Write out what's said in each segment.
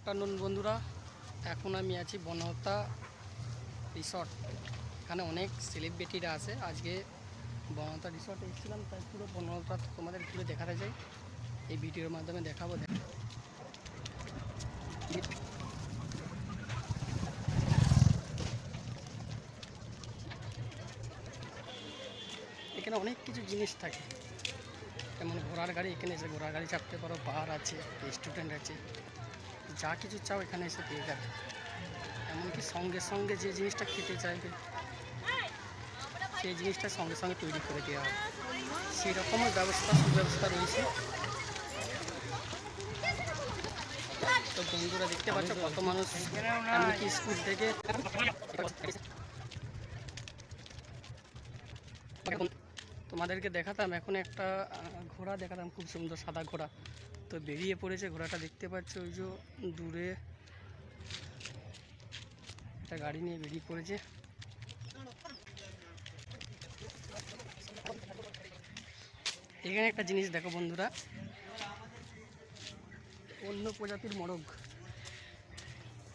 Afternoon বন্ধুরা, এখন আমি আছি বনলতা রিসর্ট। এখানে অনেক সেলিব্রিটিরা আছে। আজকে বনলতা রিসর্টে এসেছিলাম, তাই পুরো বনলতা তোমাদের ঘুরে দেখাতে চাই। এই ভিডিওর মাধ্যমে দেখাবো। এখানে অনেক কিছু জিনিস থাকে, যেমন ঘোড়ার গাড়ি। এখানে এসে ঘোড়ার গাড়ি চাপতে পারো, পাহাড় আছে, রেস্টুরেন্ট আছে, যা কিছু চাও এখানে এসে পেয়ে যাবে। এমনকি সঙ্গে সঙ্গে যে জিনিসটা খেতে চাইবে সেই জিনিসটা সঙ্গে সঙ্গে তৈরি করে দেওয়া হবে, সেই রকমের সুব্যবস্থা রয়েছে। তো বন্ধুরা দেখতে পাচ্ছ কত মানুষ, এমনকি স্কুল থেকে। তোমাদেরকে দেখাতাম, এখন একটা ঘোড়া দেখাতাম, খুব সুন্দর সাদা ঘোড়া। তো বেরিয়ে পড়েছে ঘোড়াটা, দেখতে পাচ্ছ ওই যে দূরে একটা গাড়ি নিয়ে বেরিয়ে পড়েছে। এখানে একটা জিনিস দেখো বন্ধুরা, অন্য প্রজাতির মোরগ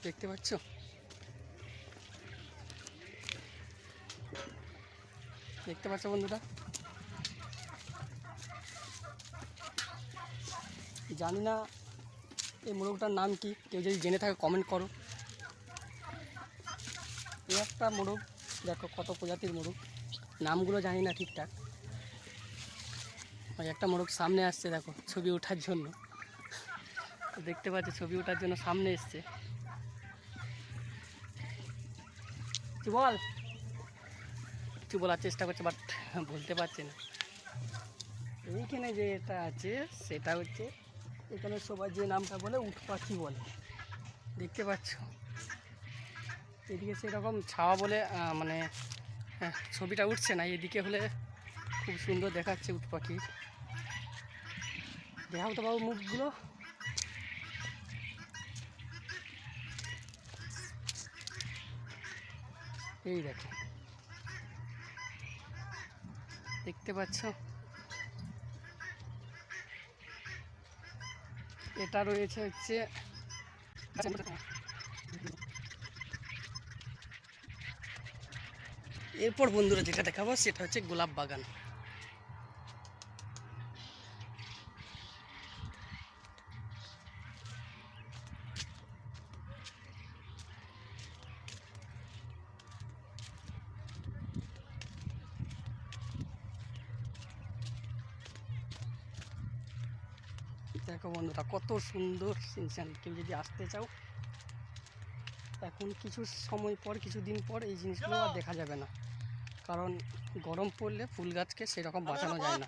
দেখতে পাচ্ছ। দেখতে পাচ্ছ বন্ধুরা, জানি না এই মোরগটার নাম কি, কেউ যদি জেনে থাকে কমেন্ট করো। এই একটা মোরগ, দেখো কত প্রজাতির মোরগ, নামগুলো জানি না ঠিকঠাক। ওই একটা মোরগ সামনে আসছে, দেখো ছবি ওঠার জন্য। দেখতে পাচ্ছি ছবি ওঠার জন্য সামনে এসছে। কি বল, কিছু বলার চেষ্টা করছে, বাট বলতে পারছে না। এইখানে যে এটা আছে সেটা হচ্ছে, এখানে সবাই যে নামটা বলে উট পাখি বলে। দেখতে পাচ্ছ এদিকে সেরকম ছাওয়া বলে মানে ছবিটা উঠছে না, এদিকে হলে খুব সুন্দর দেখাচ্ছে উট পাখি। দেখাও তো বাবু মুখগুলো। এই দেখো, দেখতে পাচ্ছ, এটা রয়েছে হচ্ছে। এরপর বন্ধুরা যেটা দেখাবো সেটা হচ্ছে গোলাপ বাগান। দেখো বন্ধুরা কত সুন্দর সিনসান। কেউ যদি আসতে চাও, এখন কিছু সময় পর, কিছুদিন পর এই জিনিসগুলো আর দেখা যাবে না, কারণ গরম পড়লে ফুল গাছকে সেরকম বাঁচানো যায় না।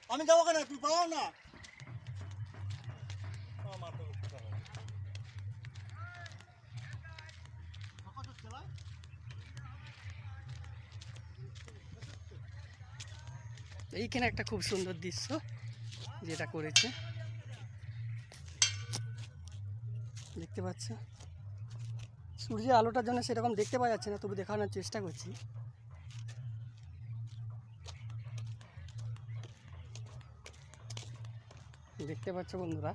আমি যাবো কেন, তুই পাও না। এইখানে একটা খুব সুন্দর দৃশ্য যেটা করেছে, দেখতে পাচ্ছ। সূর্যের আলোটার জন্য সেরকম দেখতে পাওয়া যাচ্ছে না, তবু দেখানোর চেষ্টা করছি। দেখতে পাচ্ছ বন্ধুরা,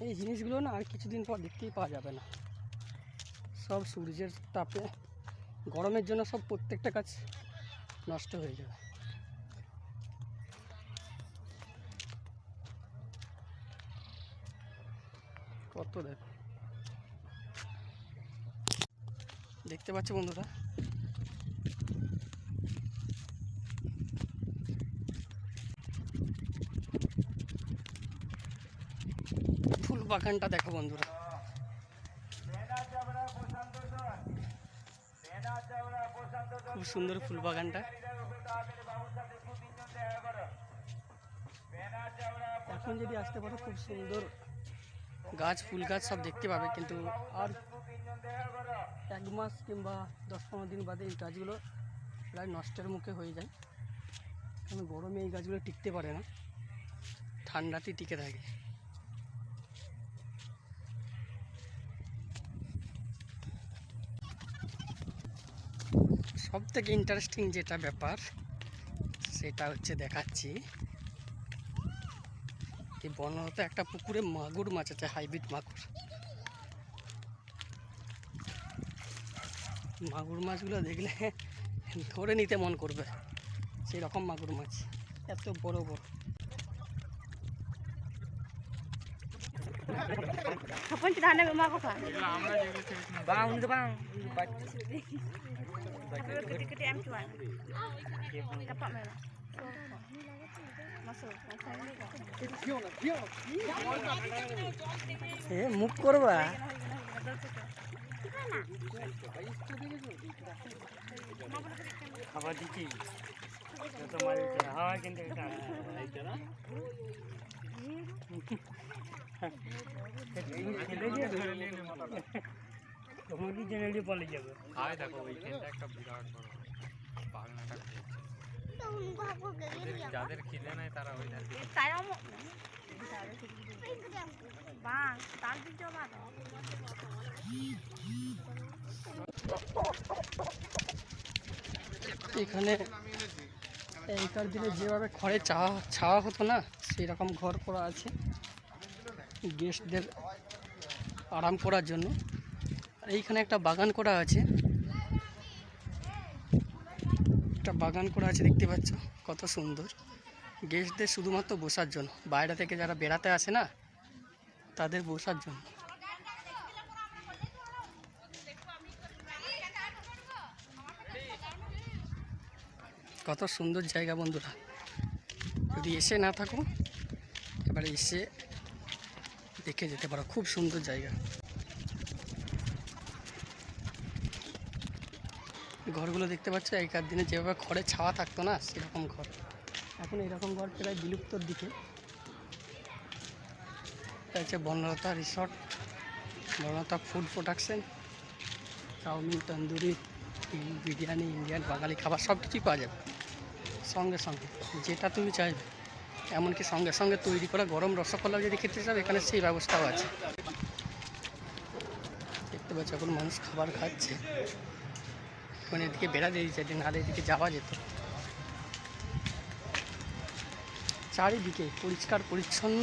এই জিনিসগুলো না আর কিছুদিন পর দেখতেই পাওয়া যাবে না। সব সূর্যের তাপে, গরমের জন্য সব প্রত্যেকটা গাছ নষ্ট হয়ে যাবে। কত দেখো, দেখতে পাচ্ছ বন্ধুরা। ফুল বাগানটা দেখো বন্ধুরা, খুব সুন্দর ফুল বাগানটা। এখন যদি আসতে পারো, খুব সুন্দর গাছ, ফুল গাছ সব দেখতে পাবে। কিন্তু আর 1 মাস কিংবা 10-15 দিন বাদে এই গাছগুলো প্রায় নষ্টের মুখে হয়ে যায়, কারণ গরমে এই গাছগুলো টিকতে পারে না, ঠান্ডাতেই টিকে থাকে। সব থেকে ইন্টারেস্টিং যেটা ব্যাপার সেটা হচ্ছে দেখাচ্ছি। এই বনলতা একটা পুকুরে মাগুর মাছ আছে, হাইব্রিড মাগুর। মাগুর মাছগুলো দেখলে ধরে নিতে মন করবে, সেই রকম মাগুর মাছ, এত বড় বড়। মুখ করবা খাবার দিচ্ছি যত মাছ হয় কিন্তু পালিয়ে যাবে। দেখো ওইখানটা একটা বিরাট বড় বাগনাটা যাদের খিদে নাই তারা ওই এখানে এইকার দিনে যেভাবে ঘরে ছাওয়া হতো না, সেই রকম ঘর করা আছে গেস্টদের আরাম করার জন্য। আর এইখানে একটা বাগান করা আছে, একটা বাগান করা আছে দেখতে পাচ্ছ, কত সুন্দর। গেস্টদের শুধুমাত্র বসার জন্য, বাইরে থেকে যারা বেড়াতে আসে না তাদের বসার জন্য। কত সুন্দর জায়গা বন্ধুরা, যদি এসে না থাকো এবারে এসে দেখে যেতে পারো, খুব সুন্দর জায়গা। ঘরগুলো দেখতে পাচ্ছ, আগেকার দিনে যেভাবে ঘরে ছাওয়া থাকতো না সেরকম ঘর, এখন এরকম ঘর প্রায় বিলুপ্তর দিকে। এটা হচ্ছে Banalata resort, Banalata food production. Chowmein, tandoori, biryani, Indian, বাঙালি খাবার সব কিছুই পাওয়া যাবে সঙ্গে সঙ্গে, যেটা তুমি চাইবে। এমনকি সঙ্গে সঙ্গে তৈরি করা গরম রসগোল্লাও যদি খেতে চাও, এখানে সেই ব্যবস্থাও আছে। দেখতে পাচ্ছ এখন মানুষ খাবার খাচ্ছে, এখন এদিকে বেড়াতে দিয়েছে, নাহলে এদিকে যাওয়া যেত। চারিদিকে পরিষ্কার পরিচ্ছন্ন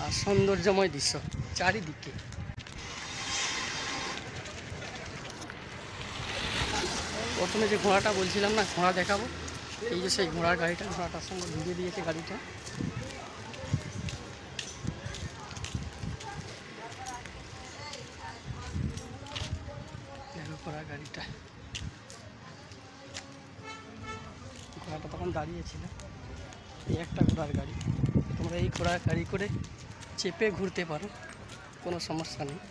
আর সৌন্দর্যময় দৃশ্য চারিদিকে। প্রথমে যে ঘোড়াটা বলছিলাম না, ঘোড়া দেখাবো, এই যে সেই ঘোড়ার গাড়িটা, ঘোড়াটার সঙ্গে ভিড়িয়ে দিয়েছে গাড়িটা। দেখো ঘোড়ার গাড়িটা, ঘোড়াটা তখন দাঁড়িয়েছিল। এই একটা ঘোড়ার গাড়ি, তোমরা এই ঘোড়ার গাড়ি করে চেপে ঘুরতে পারো, কোনো সমস্যা নেই।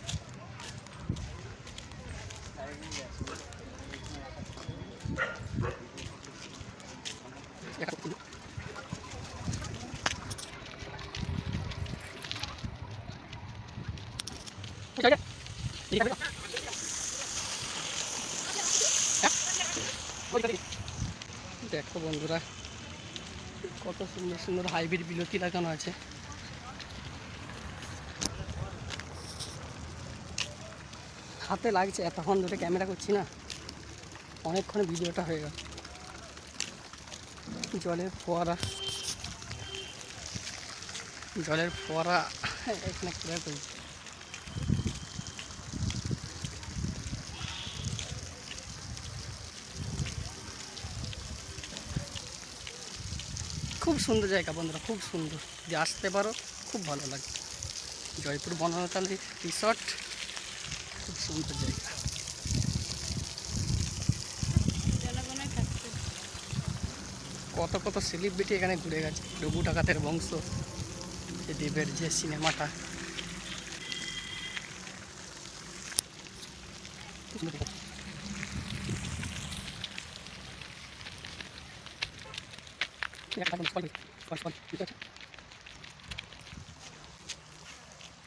দেখো বন্ধুরা, কত সুন্দর সুন্দর হাইব্রিড বিলতি লাগানো আছে। হাতে লাগছে, এতক্ষণ ধরে ক্যামেরা করছি না, অনেকক্ষণ ভিডিওটা হয়ে গেল। জলের ফোয়ারা এখানে ক্লিয়ার করছি। খুব সুন্দর জায়গা বন্ধুরা, খুব সুন্দর, যে আসতে পারো খুব ভালো লাগে। জয়পুর বনলতা রিসর্ট, খুব সুন্দর জায়গা। কত কত সেলিব্রিটি এখানে ঘুরে গেছে, ডবু ডাকাতের বংশ, যে দেবের যে সিনেমাটা।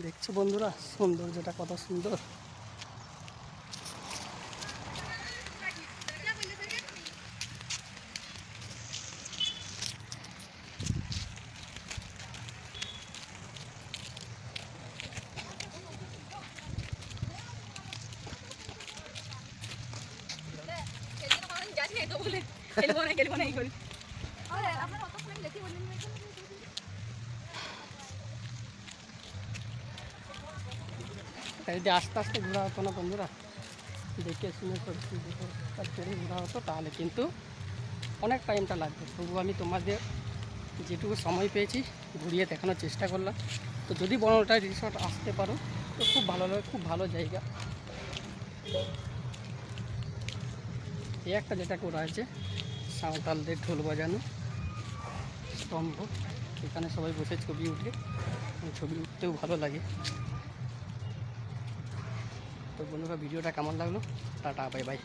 দেখছো বন্ধুরা সৌন্দর্যটা কত সুন্দর। এটা যদি আস্তে আস্তে ঘোরা হতো না বন্ধুরা, দেখে শুনে করে ঘোরা হতো তাহলে কিন্তু অনেক টাইমটা লাগবে। তবু আমি তোমাদের যেটুকু সময় পেয়েছি ঘুরিয়ে দেখানোর চেষ্টা করলাম। তো যদি বনলটা রিসর্ট আসতে পারো তো খুব ভালো লাগে, খুব ভালো জায়গা। এই একটা যেটা করা আছে সাঁওতালদের ঢোল বাজানো স্তম্ভ, এখানে সবাই বসে ছবি উঠে, ছবি উঠতেও ভালো লাগে। তো বন্ধুরা ভিডিওটা কেমন লাগলো, টাটা বাই বাই।